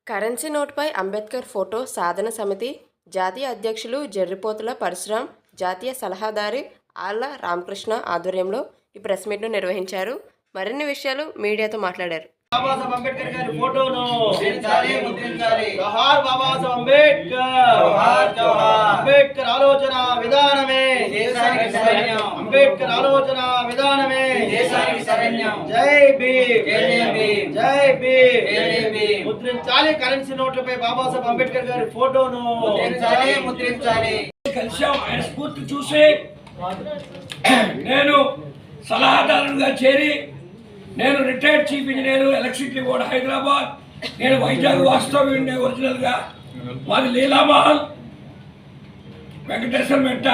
Currency నోటుపై Ambedkar photo సాధన సమితి జాతీయ అధ్యక్షులు జర్రిపోతుల పరశురాం, జాతీయ సలహాదారు ఆళ్ల రామకృష్ణ ఆధ్వర్యంలో ఈ ప్రెస్ మీట్ను నిర్వహించారు. మరిన్ని విషయాలు మీడియాతో మాట్లాడారు. బాబాసాహెబ్ అంబేద్కర్ గారి ఫోటోను ముద్రించాలి. జోహార్ బాబాసాహెబ్ అంబేద్కర్. జోహార్ జోహార్. అంబేద్కర్ ఆలోచన విధానమే దేశానికి శరణ్యం. అంబేద్కర్ ఆలోచన విధానమే దేశానికి శరణ్యం. జై భీమ్. జై భీమ్. జై భీమ్. జై భీమ్. ముద్రించాలి కరెన్సీ నోట్లపై బాబాసాహెబ్ అంబేద్కర్ గారి ఫోటోను ముద్రించాలి. కలిసాం. ఆయన స్ఫూర్తి చూసి నేను సలహాదారుగా చేరి నేను retired chief engineer electricity board Hyderabad. నేను వైజాగ్ వాస్తవ్యుడిని ఒరిజినల్గా. మాది లీలామహల్ వెంకటేశ్వర మెట్ట.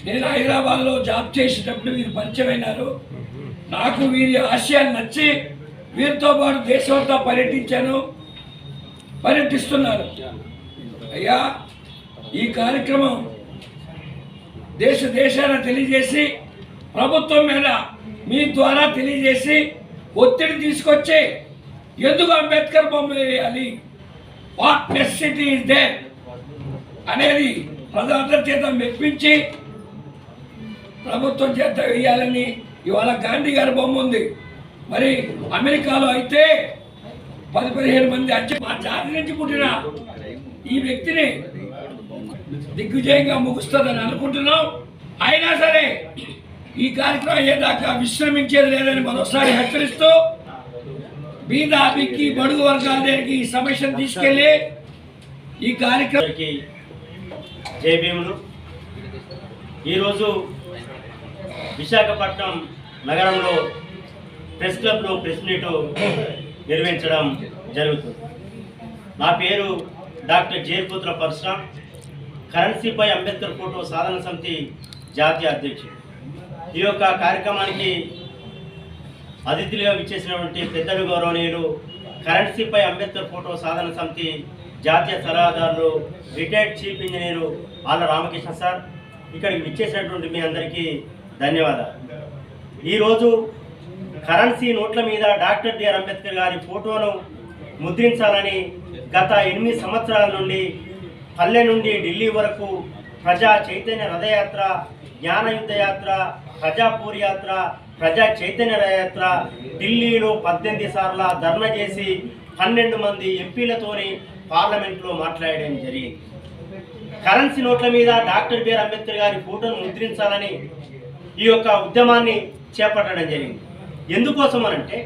నేను హైదరాబాద్లో జాబ్ చేసేటప్పుడు వీరు పరిచయం అయినారు. నాకు వీరి ఆశయాలు నచ్చి వీరితో పాటు దేశమంతా పర్యటిస్తున్నాను. అయ్యా, ఈ కార్యక్రమం దేశాన తెలియజేసి ప్రభుత్వం మీద మీ ద్వారా తెలియజేసి ఒత్తిడి తీసుకొచ్చి ఎందుకు అంబేద్కర్ బొమ్మ వేయాలి, వాట్ నెసెసిటీ ఇస్ దేర్ అనేది ప్రజలందరి చేత మెప్పించి ప్రభుత్వం చేత వేయాలని ఇవాళ గాంధీ గారి బొమ్మ ఉంది. మరి అమెరికాలో అయితే 10-15 మంది మా జాతి నుంచి పుట్టిన ఈ వ్యక్తిని దిగ్విజయంగా ముగుస్తుందని అనుకుంటున్నాం. అయినా సరే ఈ కార్యక్రమం అయ్యేదాకా విశ్రమించేది లేదని మరోసారి హెచ్చరిస్తూ బీద బిక్కి బడుగు వర్గాల దగ్గరికి ఈ సమస్యను తీసుకెళ్లి ఈ కార్యక్రమానికి జై భీములు. ఈరోజు విశాఖపట్నం నగరంలో ప్రెస్ క్లబ్లో ప్రెస్ మీట్ నిర్వహించడం జరుగుతుంది. నా పేరు డాక్టర్ జర్రిపోతుల పరశురాం, కరెన్సీపై అంబేద్కర్ ఫోటో సాధన సమితి జాతీయ అధ్యక్షుడు. ఈ యొక్క కార్యక్రమానికి అతిథులుగా విచ్చేసినటువంటి పెద్దలు గౌరవనీయులు కరెన్సీపై అంబేద్కర్ ఫోటో సాధన సమితి జాతీయ సలహాదారులు రిటైర్డ్ చీఫ్ ఇంజనీరు ఆళ్ల రామకృష్ణ సార్, ఇక్కడికి విచ్చేసినటువంటి మీ అందరికీ ధన్యవాదాలు. ఈరోజు కరెన్సీ నోట్ల మీద డాక్టర్ బిఆర్ అంబేద్కర్ గారి ఫోటోను ముద్రించాలని గత 8 సంవత్సరాల నుండి పల్లె నుండి ఢిల్లీ వరకు ప్రజా చైతన్య రథయాత్ర, జ్ఞానయుద్ధ యాత్ర, ప్రజాపూర్ యాత్ర, ప్రజా చైతన్య రథయాత్ర ఢిల్లీలో 18 సార్లు ధర్నా చేసి 12 మంది ఎంపీలతోని పార్లమెంట్లో మాట్లాడడం జరిగింది. కరెన్సీ నోట్ల మీద డాక్టర్ బిఆర్ అంబేద్కర్ గారి ఫోటోను ముద్రించాలని ఈ యొక్క ఉద్యమాన్ని చేపట్టడం జరిగింది. ఎందుకోసం అనంటే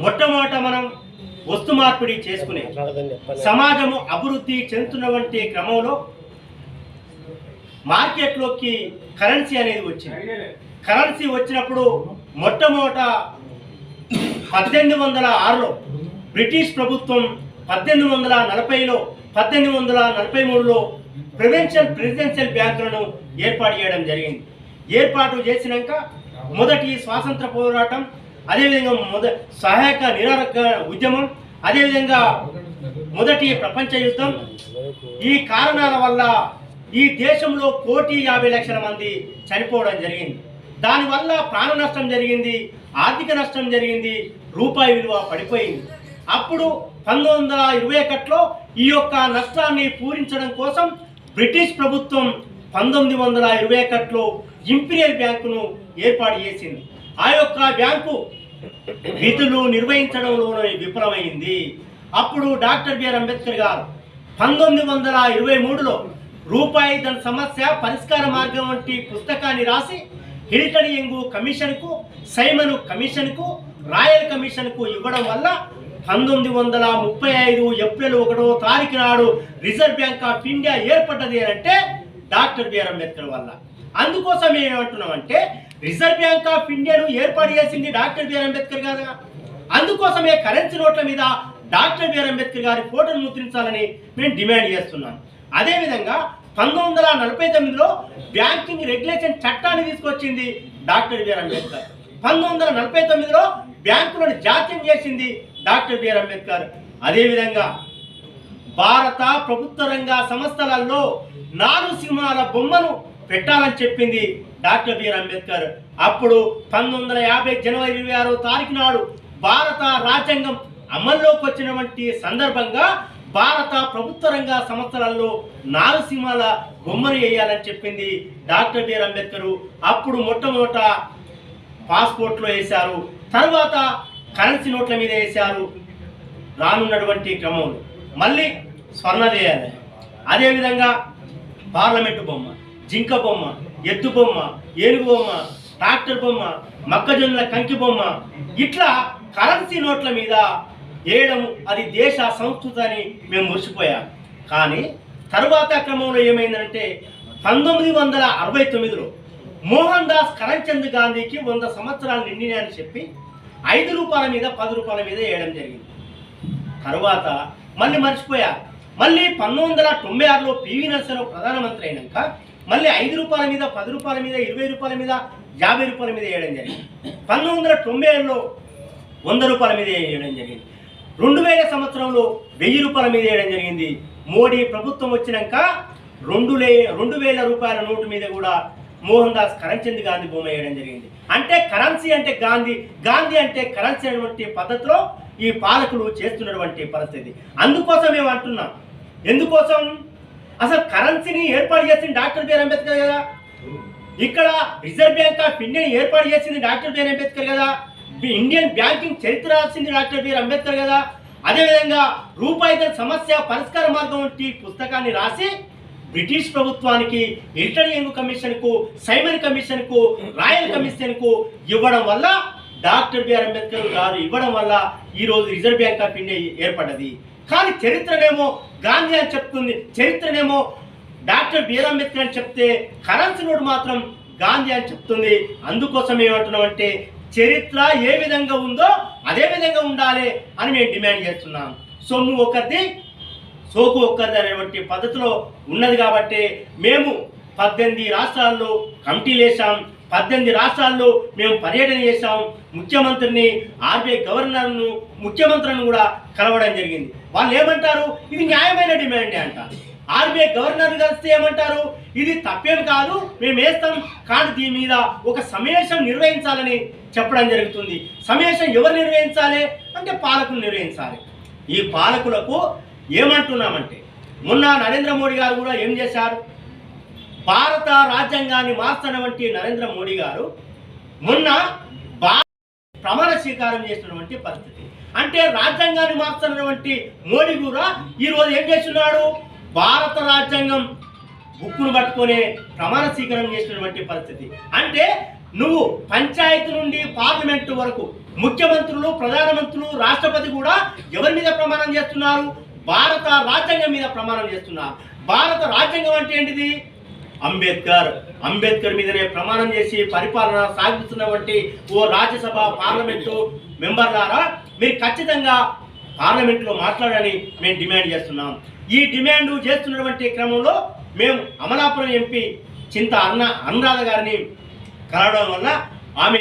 మొట్టమొదట మనం వస్తు మార్పిడి చేసుకునే సమాజము అభివృద్ధి చెందుతున్నటువంటి క్రమంలో మార్కెట్లోకి కరెన్సీ అనేది వచ్చింది. కరెన్సీ వచ్చినప్పుడు మొట్టమొదట 1806లో బ్రిటిష్ ప్రభుత్వం 1840లో 1843లో ప్రెసిడెన్షియల్ బ్యాంకులను ఏర్పాటు చేయడం జరిగింది. ఏర్పాటు చేసినాక మొదటి స్వాతంత్ర పోరాటం, అదేవిధంగా సహాయక నిరారక ఉద్యమం, అదేవిధంగా మొదటి ప్రపంచ యుద్ధం, ఈ కారణాల వల్ల ఈ దేశంలో 1,50,00,000 మంది చనిపోవడం జరిగింది. దానివల్ల ప్రాణ నష్టం జరిగింది, ఆర్థిక నష్టం జరిగింది, రూపాయి విలువ పడిపోయింది. అప్పుడు 1921లో ఈ యొక్క నష్టాన్ని పూరించడం కోసం బ్రిటిష్ ప్రభుత్వం 1921లో ఇంపీరియల్ బ్యాంకును ఏర్పాటు చేసింది. ఆ యొక్క బ్యాంకు విధులు నిర్వహించడంలోనే విఫలమైంది. అప్పుడు డాక్టర్ బిఆర్ అంబేద్కర్ గారు 1923లో రూపాయి ధన సమస్య పరిష్కార మార్గం వంటి పుస్తకాన్ని రాసి హిల్టన్ యంగ్ కమిషన్కు, సైమన్ కమిషన్కు, రాయల్ కమిషన్కు ఇవ్వడం వల్ల 1935 ఏప్రిల్ 1వ తారీఖు నాడు రిజర్వ్ బ్యాంక్ ఆఫ్ ఇండియా ఏర్పడ్డది అంటే డాక్టర్ బిఆర్ అంబేద్కర్ వల్ల. అందుకోసం ఏమంటున్నామంటే రిజర్వ్ బ్యాంక్ ఆఫ్ ఇండియాను ఏర్పాటు చేసింది డాక్టర్ బిఆర్ అంబేద్కర్ కదా. అందుకోసమే కరెన్సీ నోట్ల మీద డాక్టర్ బిఆర్ అంబేద్కర్ గారి ఫోటోను ముద్రించాలని మేము డిమాండ్ చేస్తున్నాం. అదేవిధంగా 1949లో బ్యాంకింగ్ రెగ్యులేషన్ చట్టాన్ని తీసుకొచ్చింది డాక్టర్ బిఆర్ అంబేద్కర్. 1949లో బ్యాంకులను జాతీయం చేసింది డాక్టర్ బిఆర్ అంబేద్కర్. అదేవిధంగా భారత ప్రభుత్వ రంగ సంస్థలలో 4 సింహాల బొమ్మను పెట్టాలని చెప్పింది డాక్టర్ బిఆర్ అంబేద్కర్. అప్పుడు 1950 జనవరి 26వ తారీఖు నాడు భారత రాజ్యాంగం అమల్లోకి వచ్చినటువంటి సందర్భంగా భారత ప్రభుత్వ రంగ సంస్థలలో 4 సింహాల బొమ్మను వేయాలని చెప్పింది డాక్టర్ బిఆర్ అంబేద్కర్. అప్పుడు మొట్టమొదట పాస్పోర్ట్లో వేశారు, తర్వాత కరెన్సీ నోట్ల మీద వేశారు. రానున్నటువంటి క్రమంలో మళ్ళీ స్వర్ణదేయాలి, అదేవిధంగా పార్లమెంటు బొమ్మ, జింక బొమ్మ, ఎద్దు బొమ్మ, ఏనుగు బొమ్మ, ట్రాక్టర్ బొమ్మ, మొక్కజొన్నల కంకి బొమ్మ, ఇట్లా కరెన్సీ నోట్ల మీద వేయడం అది దేశ సంస్కృతి అని మేము మురిసిపోయాం. కానీ తరువాత క్రమంలో ఏమైందంటే 1969లో మోహన్ దాస్ కరమ్చంద్ గాంధీకి 100 సంవత్సరాలు నిండినాయని చెప్పి 5 రూపాయల మీద 10 రూపాయల మీద వేయడం జరిగింది. తరువాత మళ్ళీ మర్చిపోయారు. మళ్ళీ 1996లో పివి నరసింహరావు ప్రధానమంత్రి అయినాక మళ్ళీ 5 రూపాయల మీద 10 రూపాయల మీద 20 రూపాయల మీద 50 రూపాయల మీద వేయడం జరిగింది. 1997లో 100 రూపాయల మీద వేయడం జరిగింది. 2000 సంవత్సరంలో 1000 రూపాయల మీద వేయడం జరిగింది. మోడీ ప్రభుత్వం వచ్చినాక 2000 రూపాయల నోటు మీద కూడా మోహన్ దాస్ కరమ్చంద్ గాంధీ బొమ్మ వేయడం జరిగింది. అంటే కరెన్సీ అంటే గాంధీ, గాంధీ అంటే కరెన్సీ అనేటువంటి పద్ధతిలో ఈ పాలకులు చేస్తున్నటువంటి పరిస్థితి. అందుకోసం మేము అంటున్నాం, ఎందుకోసం అసలు కరెన్సీని ఏర్పాటు చేసింది డాక్టర్ బిఆర్ అంబేద్కర్ కదా, ఇక్కడ రిజర్వ్ బ్యాంక్ ఆఫ్ ఇండియాని ఏర్పాటు చేసింది డాక్టర్ బిఆర్ అంబేద్కర్ కదా, ఇండియన్ బ్యాంకింగ్ చరిత్ర రాసింది డాక్టర్ బిఆర్ అంబేద్కర్ కదా, అదేవిధంగా రూపాయిల సమస్య పరిష్కార మార్గం వంటి పుస్తకాన్ని రాసి బ్రిటిష్ ప్రభుత్వానికి ఇంటర్వ్యూ కమిషన్కు, సైమన్ కమిషన్కు, రాయల్ కమిషన్కు ఇవ్వడం వల్ల డాక్టర్ బిఆర్ అంబేద్కర్ గారు ఇవ్వడం వల్ల ఈరోజు రిజర్వ్ బ్యాంక్ ఆఫ్ ఇండియా ఏర్పడ్డది. కానీ చరిత్రనేమో గాంధీ అని చెప్తుంది, చరిత్రనేమో డాక్టర్ బిఆర్ అంబేద్కర్ అని చెప్తే కరెన్సీ నోటు మాత్రం గాంధీ అని చెప్తుంది. అందుకోసం ఏమంటున్నామంటే చరిత్ర ఏ విధంగా ఉందో అదే విధంగా ఉండాలి అని మేము డిమాండ్ చేస్తున్నాం. సొమ్ము ఒకరిది సోకు ఒక్కరిది అనేటువంటి పద్ధతిలో ఉన్నది కాబట్టి మేము 18 రాష్ట్రాల్లో కమిటీలు వేసాం, 18 రాష్ట్రాల్లో మేము పర్యటన చేశాం. ముఖ్యమంత్రిని, ఆర్బీఐ గవర్నర్ను, ముఖ్యమంత్రులను కూడా కలవడం జరిగింది. వాళ్ళు ఏమంటారు, ఇది న్యాయమైన డిమాండే అంటారు. ఆర్బీఐ గవర్నర్ కలిస్తే ఏమంటారు, ఇది తప్పేం కాదు, మేము వేస్తాం, కానీ దీని మీద ఒక సమావేశం నిర్వహించాలని చెప్పడం జరుగుతుంది. సమావేశం ఎవరు నిర్వహించాలి అంటే పాలకులు నిర్వహించాలి. ఈ పాలకులకు ఏమంటున్నామంటే మొన్న నరేంద్ర మోడీ గారు కూడా ఏం చేశారు, భారత రాజ్యాంగాన్ని మార్చుతున్నటువంటి నరేంద్ర మోడీ గారు మొన్న ప్రమాణ స్వీకారం చేసినటువంటి పరిస్థితి. అంటే రాజ్యాంగాన్ని మార్చుతున్నటువంటి మోడీ కూడా ఈరోజు ఏం చేస్తున్నాడు, భారత రాజ్యాంగం బుక్కును పట్టుకునే ప్రమాణ స్వీకారం చేసినటువంటి పరిస్థితి. అంటే నువ్వు పంచాయతీ నుండి పార్లమెంటు వరకు ముఖ్యమంత్రులు, ప్రధానమంత్రులు, రాష్ట్రపతి కూడా ఎవరి మీద ప్రమాణం చేస్తున్నారు, భారత రాజ్యాంగం మీద ప్రమాణం చేస్తున్నారు. భారత రాజ్యాంగం అంటే ఏంటిది, అంబేద్కర్ మీదనే ప్రమాణం చేసి పరిపాలన సాగిస్తున్నటువంటి ఓ రాజ్యసభ పార్లమెంటు మెంబర్లారా మీరు ఖచ్చితంగా పార్లమెంట్లో మాట్లాడాలని మేము డిమాండ్ చేస్తున్నాం. ఈ డిమాండ్ చేస్తున్నటువంటి క్రమంలో మేము అమలాపురం ఎంపీ చింత అనురాధ గారిని కలవడం వల్ల ఆమె